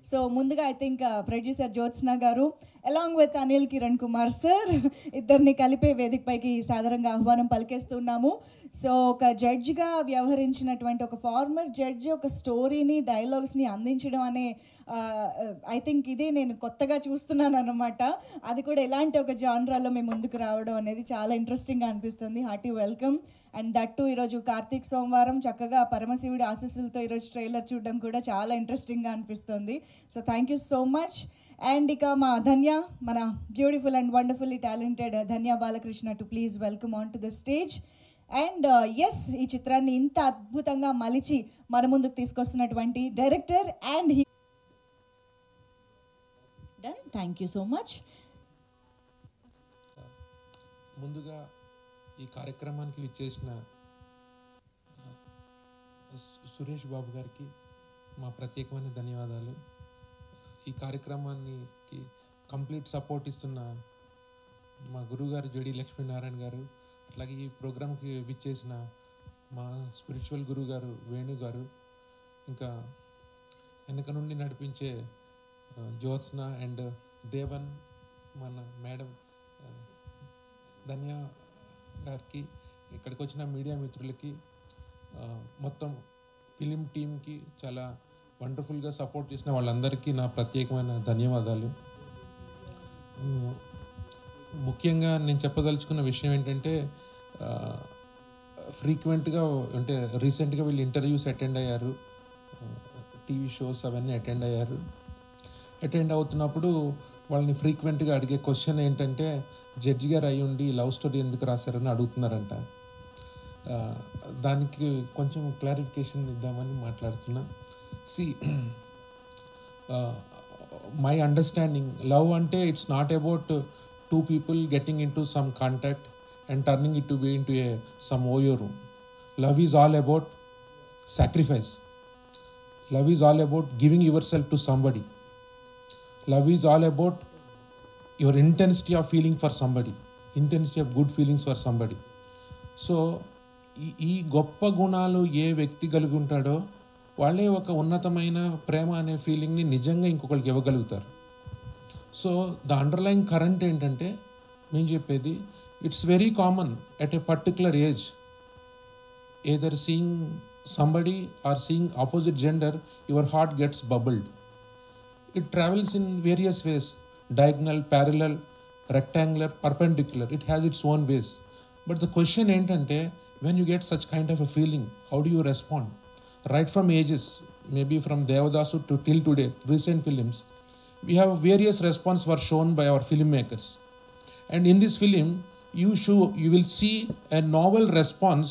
So ముందుగా I think producer Jyotsna గారు along with Anil Kiran Kumar sir ఇద్దరిని కలిపే వేదికపైకి సాదరంగా ఆహ్వానం పలికేస్తున్నాము. సో ఒక జడ్జిగా వ్యవహరించినటువంటి ఒక ఫార్మర్ జడ్జి ఒక స్టోరీని డైలాగ్స్ని అందించడం అనే ఐ థింక్ ఇదే నేను కొత్తగా చూస్తున్నాను అన్నమాట. అది కూడా ఎలాంటి ఒక జానరాలో మేము ముందుకు రావడం అనేది చాలా ఇంట్రెస్టింగ్గా అనిపిస్తుంది. Hearty welcome. అండ్ దట్టు ఈరోజు కార్తీక్ సోమవారం చక్కగా పరమశివుడి ఆశీస్సులతో ఈరోజు ట్రైలర్ చూడడం కూడా చాలా ఇంట్రెస్టింగ్గా అనిపిస్తుంది. So thank you so much. And ఇక మా ధన్య, మన beautiful and wonderfully talented Dhanya Balakrishna to please welcome on to the stage. And yes, ఈ చిత్రాన్ని ఇంత అద్భుతంగా మలిచి మన ముందుకు తీసుకొస్తున్నటువంటి డైరెక్టర్ అండ్ డన్. Thank you so much. ముందుగా ఈ కార్యక్రమానికి విచ్చేసిన సురేష్ బాబు గారికి మా ప్రత్యేకమైన ధన్యవాదాలు. ఈ కార్యక్రమానికి కంప్లీట్ సపోర్ట్ ఇస్తున్న మా గురువుగారు జడి లక్ష్మీనారాయణ గారు, అట్లాగే ఈ ప్రోగ్రాంకి విచ్చేసిన మా స్పిరిచువల్ గురువు గారు వేణు గారు, ఇంకా వెనక నుండి నడిపించే జ్యోత్స్న అండ్ దేవన్, మన మేడం ధన్య గారికి, ఇక్కడికి వచ్చిన మీడియా మిత్రులకి, మొత్తం ఫిలిం టీమ్కి చాలా వండర్ఫుల్గా సపోర్ట్ చేసిన వాళ్ళందరికీ నా ప్రత్యేకమైన ధన్యవాదాలు. ముఖ్యంగా నేను చెప్పదలుచుకున్న విషయం ఏంటంటే, ఫ్రీక్వెంట్గా అంటే రీసెంట్గా వీళ్ళు ఇంటర్వ్యూస్ అటెండ్ అయ్యారు, టీవీ షోస్ అవన్నీ అటెండ్ అవుతున్నప్పుడు వాళ్ళని ఫ్రీక్వెంట్గా అడిగే క్వశ్చన్ ఏంటంటే, జడ్జి గారు అయి ఉండి లవ్ స్టోరీ ఎందుకు రాశారని అడుగుతున్నారంట. దానికి కొంచెం క్లారిఫికేషన్ ఇద్దామని మాట్లాడుతున్నా. మై అండర్స్టాండింగ్, లవ్ అంటే it's not about two people getting into some contact and turning it to be into some OYO room. Love is all about sacrifice. Love is all about giving yourself to somebody. Love is all about your intensity of feeling for somebody, intensity of good feelings for somebody. So ఈ గొప్ప గుణాలు ఏ వ్యక్తి కలిగి ఉంటాడో వాళ్ళే ఒక ఉన్నతమైన ప్రేమ అనే ఫీలింగ్ని నిజంగా ఇంకొకరికి ఇవ్వగలుగుతారు. సో ద అండర్లైన్ కరెంట్ ఏంటంటే, మేము చెప్పేది, it's very common at a particular age, either seeing somebody or seeing opposite gender, your heart gets bubbled. It travels in various ways, diagonal, parallel, rectangular, perpendicular. It has its own ways. But the question entante, when you get such kind of a feeling, how do you respond? Right from ages, maybe from Devadasu to till today, recent films, we have various response were shown by our filmmakers. And in this film, you will see a novel response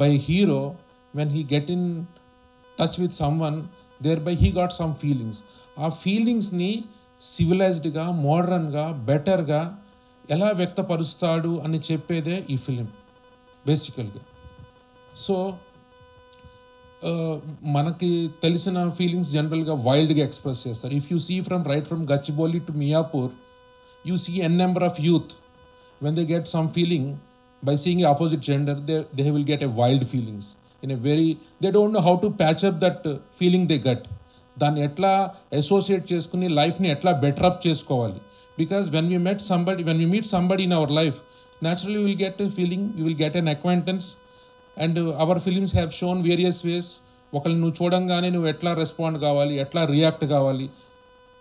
by hero when he get in touch with someone, thereby he got some feelings. ఆ ఫీలింగ్స్ని సివిలైజ్డ్గా, మోడర్న్గా, బెటర్గా ఎలా వ్యక్తపరుస్తాడు అని చెప్పేదే ఈ film బేసికల్గా. So మనకి తెలిసిన ఫీలింగ్స్ జనరల్గా వైల్డ్గా ఎక్స్ప్రెస్ చేస్తారు. If you see right from Gachibowli to Miyapur, you see n number of youth, when they get some feeling by seeing the opposite gender, they will get a wild feelings in a very, they don't know how to patch up that feeling they get. దాన్ని ఎట్లా associate చేసుకుని లైఫ్ని ఎట్లా better up చేసుకోవాలి. Because when we meet somebody in our life, naturally we will get a feeling, we will get an acquaintance, and our films have shown various ways. ఒకళ్ళు నువ్వు చూడంగానే నువ్వు ఎట్లా రెస్పాండ్ కావాలి, ఎట్లా రియాక్ట్ కావాలి.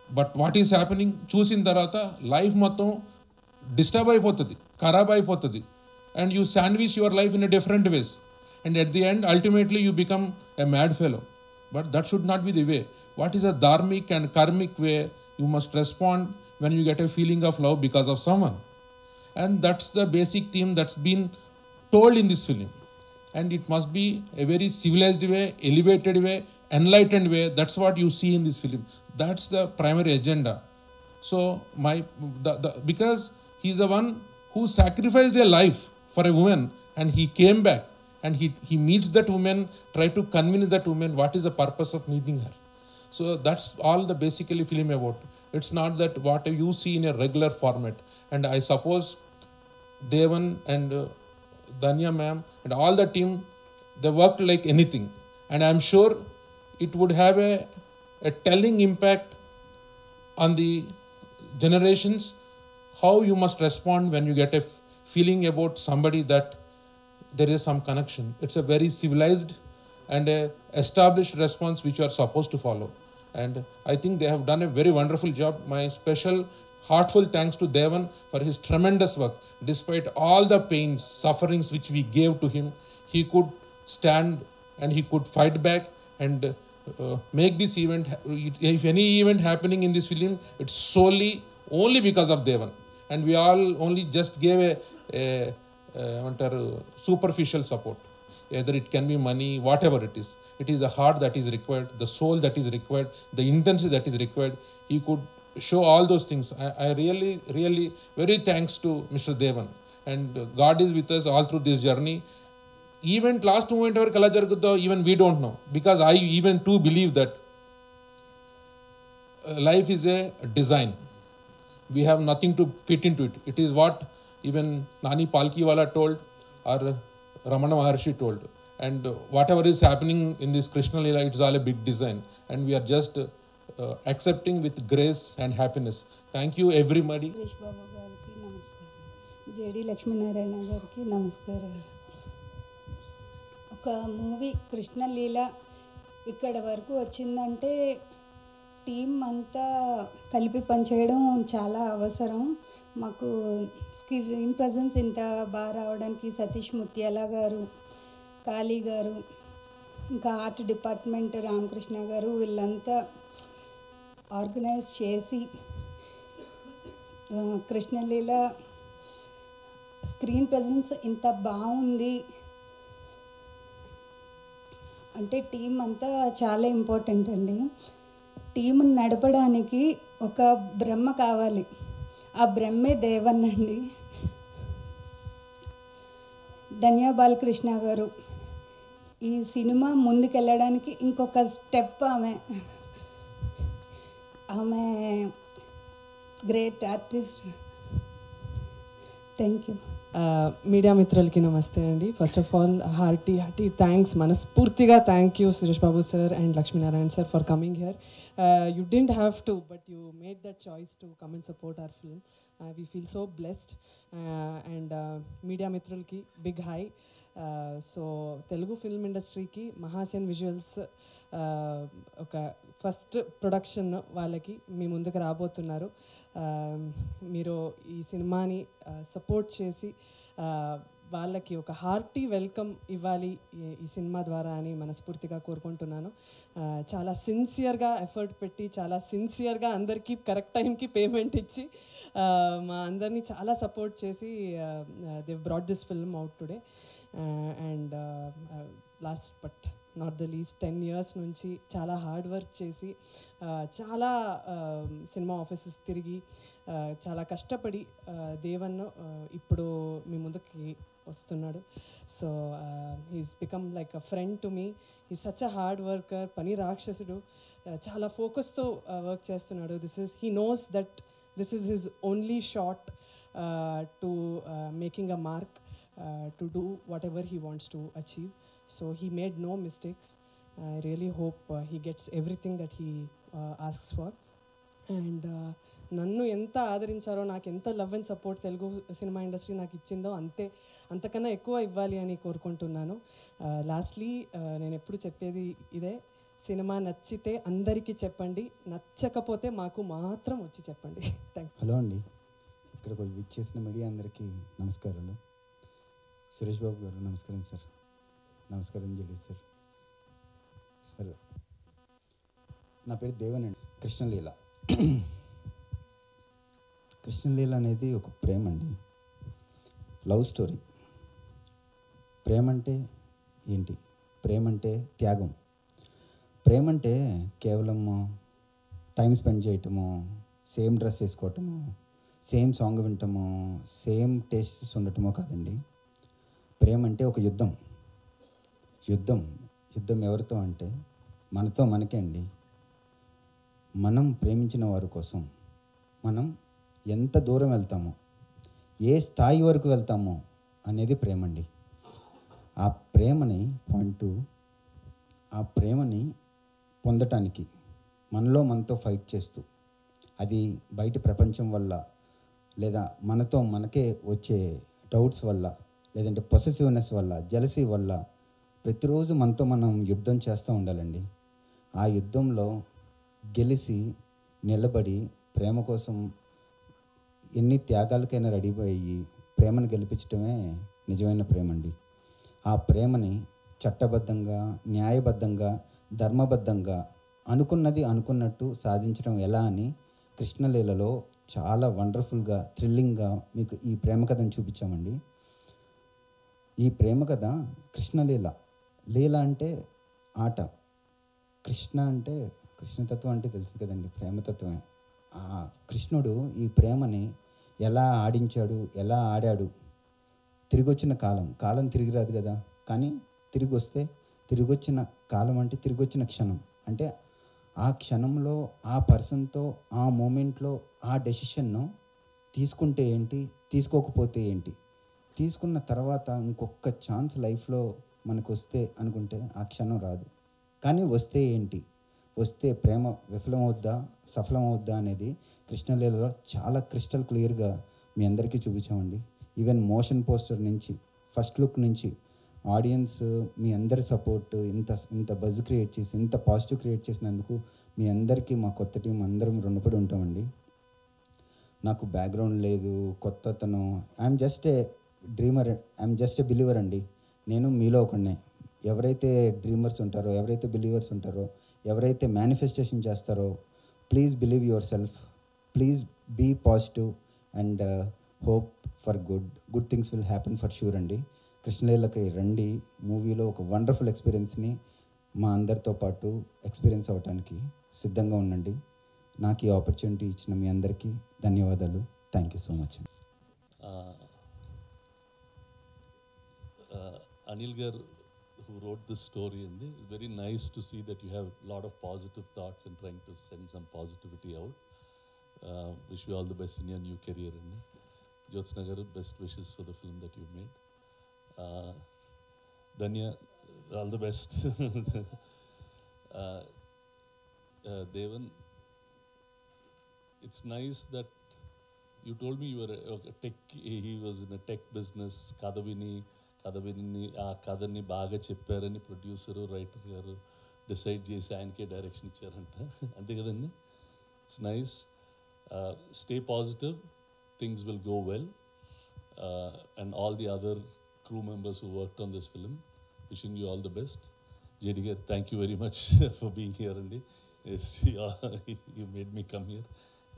బట్ వాట్ ఈస్ హ్యాపెనింగ్ చూసిన తర్వాత లైఫ్ మొత్తం డిస్టర్బ్ అయిపోతుంది, ఖరాబ్ అయిపోతుంది. And you sandwich your life in a different ways, and at the end ultimately you become a mad fellow. But that should not be the way. What is a dharmic and karmic way you must respond when you get a feeling of love because of someone? And that's the basic theme that's been told in this film, and it must be a very civilized way, elevated way, enlightened way. That's what you see in this film. That's the primary agenda. So because he's the one who sacrificed a life for a woman, and he came back and he meets that woman, try to convince that woman what is the purpose of meeting her. So that's all the basically film about. It's not that what you see in a regular format. And I suppose Devan and Dhanya ma'am and all the team, they worked like anything, and I'm sure it would have a telling impact on the generations, how you must respond when you get a feeling about somebody that there is some connection. It's a very civilized and a established response which you are supposed to follow. And I think they have done a very wonderful job. My special heartful thanks to Devan for his tremendous work. Despite all the pains, sufferings which we gave to him, he could stand and he could fight back and make this event. If any event happening in this film, it's solely only because of Devan. And we all only just gave a superficial support. Either it can be money, whatever it is. It is a heart that is required, the soul that is required, the intensity that is required. He could show all those things. I really, really, very thanks to Mr. Devan. And God is with us all through this journey. Even last moment ever kala jaruguddo, even we don't know. Because I even too believe that life is a design. We have nothing to fit into it. It is what even Nani Palkiwala told or Ramana Maharshi told. And whatever is happening in this Krishna Leela, it's all a big design. And we are just accepting with grace and happiness. Thank you everybody. Suresh Babu గారికి నమస్కారం. JD Lakshminarayana గారికి నమస్కారం. ఒక movie Krishna Leela ఇక్కడ వరకు వచ్చిందంటే team అంతా కలిపి పనిచేయడం చాలా అవసరం. మాకు స్క్రీన్ ప్రజెన్స్ ఇంత బాగా రావడానికి సతీష్ ముత్యాల గారు, కాళీ గారు, ఇంకా ఆర్ట్ డిపార్ట్మెంట్ రామకృష్ణ గారు వీళ్ళంతా ఆర్గనైజ్ చేసి కృష్ణలీల స్క్రీన్ ప్రజెన్స్ ఇంత బాగుంది అంటే టీం అంతా చాలా ఇంపార్టెంట్ అండి. టీంని నడపడానికి ఒక బ్రహ్మ కావాలి. ఆ బ్రహ్మే దేవన్ అండి. ధన్య బాలకృష్ణ గారు ఈ సినిమా ముందుకెళ్ళడానికి ఇంకొక స్టెప్ ఆమె great artist. Thank you. Media మిత్రులకి నమస్తే అండి. First of all hearty thanks, మనస్ఫూర్తిగా thank you Suresh Babu sir and Lakshminarayana sir for coming here. You didn't have to, but you made that choice to come and support our film. We feel so blessed. And media mitrulki big hi. So Telugu film industry ki Mahasen Visuals oka first production వాళ్ళకి మీ ముందుకు రాబోతున్నారు. మీరు ఈ సినిమాని support చేసి వాళ్ళకి ఒక hearty welcome ఇవ్వాలి ఈ సినిమా ద్వారా అని మనస్ఫూర్తిగా కోరుకుంటున్నాను. చాలా సిన్సియర్గా ఎఫర్ట్ పెట్టి చాలా సిన్సియర్గా అందరికీ కరెక్ట్ టైంకి పేమెంట్ ఇచ్చి మా అందరినీ చాలా సపోర్ట్ చేసి they brought this film out today. And last but not the least 10 years నుంచి చాలా హార్డ్ వర్క్ చేసి చాలా సినిమా ఆఫీసెస్ తిరిగి చాలా కష్టపడి దేవన్ ఇప్పుడు మీ ముందుకి వస్తున్నాడు. So he's become like a friend to me. He such a hard worker, పని రాక్షసుడు, చాలా ఫోకస్తో వర్క్ చేస్తున్నాడు. He knows that this is his only shot to making a mark, to do what ever he wants to achieve. So he made no mistakes. I really hope he gets everything that he asks for. And నన్ను ఎంత ఆదరించారో, నాకు ఎంత love and support Telugu cinema industry నాకు ఇచ్చిందో అంతకన్నా ఎక్కువ ఇవ్వాలి అని కోరుకుంటున్నాను. లాస్ట్లీ నేను ఎప్పుడు చెప్పేది ఇదే, సినిమా నచ్చితే అందరికీ చెప్పండి, నచ్చకపోతే మాకు మాత్రం వచ్చి చెప్పండి. Thank you. హలో అండి, ఇక్కడికి విచ్చేసిన మీడియా అందరికీ నమస్కారాలు. సురేష్ బాబు గారు నమస్కారం సార్. నమస్కారం జడి సార్. సార్ నా పేరు దేవన్ అండి. కృష్ణలీల కృష్ణలీల అనేది ఒక ప్రేమ అండి, లవ్ స్టోరీ. ప్రేమ అంటే ఏంటి? ప్రేమ అంటే త్యాగం. ప్రేమ అంటే కేవలం టైం స్పెండ్ చేయటము, సేమ్ డ్రెస్ వేసుకోవటము, సేమ్ సాంగ్ వినటము, సేమ్ టేస్ట్స్ ఉండటమో కాదండి. ప్రేమ అంటే ఒక యుద్ధం. యుద్ధం ఎవరితో అంటే మనతో మనకే అండి. మనం ప్రేమించిన వారి కోసం మనం ఎంత దూరం వెళ్తామో, ఏ స్థాయి వరకు వెళ్తామో అనేది ప్రేమ అండి. ఆ ప్రేమని పొందటానికి మనతో ఫైట్ చేస్తూ, అది బయట ప్రపంచం వల్ల లేదా మనకే వచ్చే డౌట్స్ వల్ల లేదంటే పొసెసివ్నెస్ వల్ల జెలసీ వల్ల ప్రతిరోజు మనం యుద్ధం చేస్తూ ఉండాలండి. ఆ యుద్ధంలో గెలిచి నిలబడి ప్రేమ కోసం ఎన్ని త్యాగాలకైనా రెడీ అయ్యి ప్రేమను గెలిపించడమే నిజమైన ప్రేమ అండి. ఆ ప్రేమని చట్టబద్ధంగా, న్యాయబద్ధంగా, ధర్మబద్ధంగా అనుకున్నది అనుకున్నట్టు సాధించడం ఎలా అని కృష్ణలీలలో చాలా వండర్ఫుల్గా, థ్రిల్లింగ్గా మీకు ఈ ప్రేమ కథను చూపించామండి. ఈ ప్రేమ కథ కృష్ణలీల. లీల అంటే ఆట, కృష్ణ అంటే కృష్ణతత్వం అంటే తెలుసు కదండి, ప్రేమతత్వమే. ఆ కృష్ణుడు ఈ ప్రేమని ఎలా ఆడించాడు, ఎలా ఆడాడు. తిరిగి వచ్చిన కాలం తిరిగి రాదు కదా, కానీ తిరిగి వస్తే తిరిగి వచ్చిన కాలం అంటే తిరిగి వచ్చిన క్షణం అంటే ఆ క్షణంలో ఆ పర్సన్తో ఆ మూమెంట్లో ఆ డెసిషన్ను తీసుకుంటే ఏంటి, తీసుకోకపోతే ఏంటి, తీసుకున్న తర్వాత ఇంకొక ఛాన్స్ లైఫ్లో మనకు వస్తే అనుకుంటే ఆ క్షణం రాదు. కానీ వస్తే ఏంటి, వస్తే ప్రేమ విఫలమవుద్దా సఫలమవుద్దా అనేది కృష్ణలీలలో చాలా క్రిస్టల్ క్లియర్గా మీ అందరికీ చూపించామండి. ఈవెన్ మోషన్ పోస్టర్ నుంచి, ఫస్ట్ లుక్ నుంచి ఆడియన్స్ మీ అందరి సపోర్ట్, ఇంత బజ్ క్రియేట్ చేసి, ఇంత పాజిటివ్ క్రియేట్ చేసినందుకు మీ అందరికీ మా కొత్త టీం అందరం రుణపడి ఉంటామండి. నాకు బ్యాక్గ్రౌండ్ లేదు, కొత్తతను, I'm just a dreamer, I'm just a believer అండి. నేను మీలో ఒకడినే. ఎవరైతే డ్రీమర్స్ ఉంటారో, ఎవరైతే బిలీవర్స్ ఉంటారో, ఎవరైతే మేనిఫెస్టేషన్ చేస్తారో, please believe yourself, please be positive and hope for good things will happen for sure అండి. కృష్ణలీలకి రండి, మూవీలో ఒక వండర్ఫుల్ ఎక్స్పీరియన్స్ని మా అందరితో పాటు ఎక్స్పీరియన్స్ అవ్వటానికి సిద్ధంగా ఉండండి. నాకు ఈ ఆపర్చునిటీ ఇచ్చిన మీ అందరికీ ధన్యవాదాలు. Thank you so much. Anil gar, who wrote this story, and it's very nice to see that you have a lot of positive thoughts and trying to send some positivity out. Wish you all the best in your new career. And Jyotsna garu, best wishes for the film that you made. Danya, all the best. Devan, it's nice that you told me you were a tech, he was in a tech business. కథవిని ఆ కథని బాగా చెప్పారని producer, writer గారు decide చేసి ఆయనకే direction ఇచ్చారంట. అంతే కదండి? It's nice. Stay positive, things will go well. And all the other crew members who worked on this film, wishing you all the best. JD garu, thank you very much for being here, and you made me come here,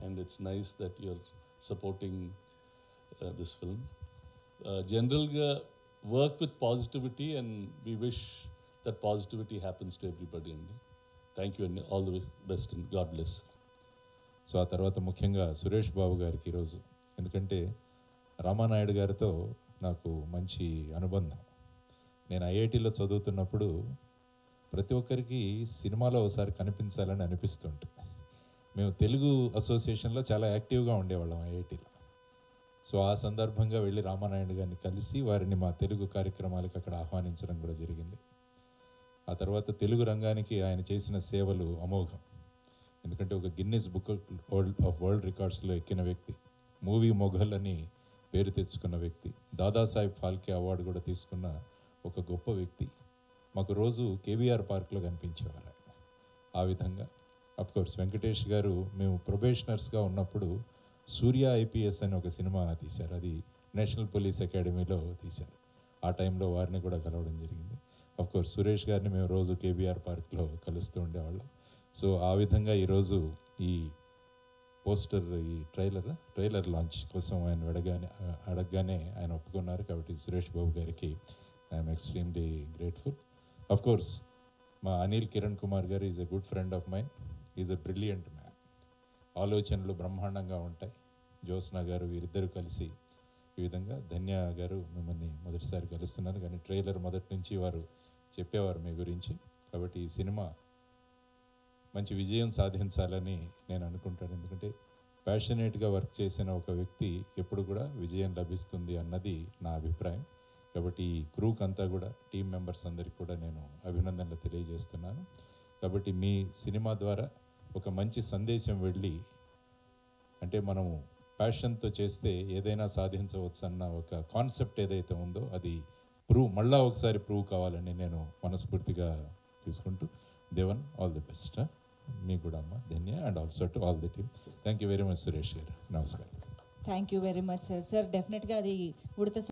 and it's nice that you're supporting this film. General work with positivity, and we wish that positivity happens to everybody, and thank you and all the best and God bless. So ఆ తర్వాత ముఖ్యంగా సురేష్ బాబు గారికి ఈరోజు, ఎందుకంటే రామానాయుడు గారితో నాకు మంచి అనుబంధం. నేను ఐఐటీలో చదువుతున్నప్పుడు ప్రతి ఒక్కరికి సినిమాలో ఒకసారి కనిపించాలని అనిపిస్తుంటే, మేము తెలుగు అసోసియేషన్లో చాలా యాక్టివ్గా ఉండేవాళ్ళం ఐఐటీలో. సో ఆ సందర్భంగా వెళ్ళి రామానాయుడు గారిని కలిసి వారిని మా తెలుగు కార్యక్రమాలకు అక్కడ ఆహ్వానించడం కూడా జరిగింది. ఆ తర్వాత తెలుగు రంగానికి ఆయన చేసిన సేవలు అమోఘం. ఎందుకంటే ఒక గిన్నిస్ బుక్ ఆఫ్ వరల్డ్ రికార్డ్స్లో ఎక్కిన వ్యక్తి, మూవీ మొఘల్ అని పేరు తెచ్చుకున్న వ్యక్తి, దాదాసాహెబ్ ఫాల్కే అవార్డు కూడా తీసుకున్న ఒక గొప్ప వ్యక్తి. మాకు రోజు కేబీఆర్ పార్క్లో కనిపించేవారు ఆయన. ఆ విధంగా అఫ్కోర్స్ వెంకటేష్ గారు, మేము ప్రొబేషనర్స్గా ఉన్నప్పుడు సూర్య ఐపీఎస్ అని ఒక సినిమా తీశారు, అది నేషనల్ పోలీస్ అకాడమీలో తీశారు. ఆ టైంలో వారిని కూడా కలవడం జరిగింది. అఫ్కోర్స్ సురేష్ గారిని మేము రోజు కేబీఆర్ పార్క్లో కలుస్తూ ఉండేవాళ్ళం. సో ఆ విధంగా ఈరోజు ఈ పోస్టర్, ఈ ట్రైలర్ లాంచ్ కోసం ఆయన అడగగానే ఆయన ఒప్పుకున్నారు. కాబట్టి సురేష్ బాబు గారికి ఐఎమ్ ఎక్స్ట్రీమ్లీ గ్రేట్ఫుల్. అఫ్కోర్స్ మా అనిల్ కిరణ్ కుమార్ గారు is a good friend of mine, is a brilliant man. ఆలోచనలు బ్రహ్మాండంగా ఉంటాయి. జ్యోత్స్న గారు, వీరిద్దరూ కలిసి ఈ విధంగా. ధన్య గారు, మిమ్మల్ని మొదటిసారి కలుస్తున్నాను, కానీ ట్రైలర్ మొదటి నుంచి వారు చెప్పేవారు మీ గురించి. కాబట్టి ఈ సినిమా మంచి విజయం సాధించాలని నేను అనుకుంటాను. ఎందుకంటే ప్యాషనేట్గా వర్క్ చేసిన ఒక వ్యక్తి ఎప్పుడు కూడా విజయం లభిస్తుంది అన్నది నా అభిప్రాయం. కాబట్టి ఈ క్రూక్ అంతా కూడా, టీం మెంబర్స్ అందరికీ కూడా నేను అభినందనలు తెలియజేస్తున్నాను. కాబట్టి మీ సినిమా ద్వారా ఒక మంచి సందేశం వెళ్ళి, అంటే మనము ప్యాషన్తో చేస్తే ఏదైనా సాధించవచ్చు అన్న ఒక కాన్సెప్ట్ ఏదైతే ఉందో అది మళ్ళా ఒకసారి ప్రూవ్ కావాలని నేను మనస్ఫూర్తిగా తీసుకుంటూ, దేవన్ ఆల్ ది బెస్ట్. మీకు కూడా అమ్మ Dhanya, and also to all the team. Thank you very much Suresh గారు. నమస్కారం. Thank you very much sir. Sir డెఫినెట్గా అది ఉడత